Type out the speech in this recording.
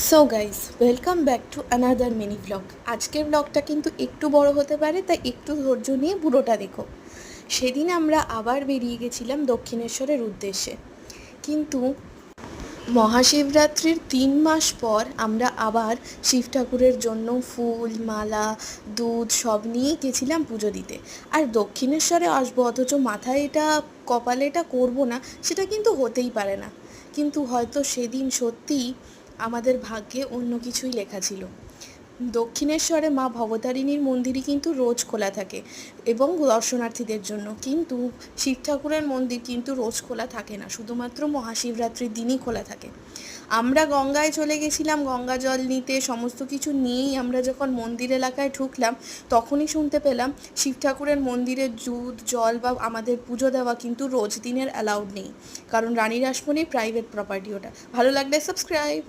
So guys, welcome back to another mini blog. আজকের ব্লগটা কিন্তু একটু বড় হতে পারে, তাই একটু ধৈর্য নিয়ে পুরোটা দেখো। সেদিন আমরা আবার বেরিয়ে গেছিলাম দক্ষিণেশ্বরের উদ্দেশ্যে, কিন্তু মহাশিবরাত্রির 3 মাস পর আমরা আবার শিব ঠাকুরের জন্য ফুল মালা দুধ সব নিয়েই গেছিলাম পুজো দিতে। আর দক্ষিণেশ্বরে আসবো অথচ মাথায় এটা কপালে এটা করবো না, সেটা কিন্তু হতেই পারে না। কিন্তু হয়তো সেদিন সত্যিই আমাদের ভাগ্যে অন্য কিছুই লেখা ছিল। দক্ষিণেশ্বরে মা ভবতারিণীর মন্দিরই কিন্তু রোজ খোলা থাকে এবং দর্শনার্থীদের জন্য, কিন্তু শিব ঠাকুরের মন্দির কিন্তু রোজ খোলা থাকে না, শুধুমাত্র মহাশিবরাত্রির দিনই খোলা থাকে। আমরা গঙ্গায় চলে গেছিলাম গঙ্গা জল নিতে, সমস্ত কিছু নিয়েই আমরা যখন মন্দির এলাকায় ঢুকলাম তখনই শুনতে পেলাম শিব ঠাকুরের মন্দিরে দুধ জল বা আমাদের পুজো দেওয়া কিন্তু রোজ দিনের অ্যালাউড নেই, কারণ রানী রাসমণির প্রাইভেট প্রপার্টি ওটা। ভালো লাগলে সাবস্ক্রাইব।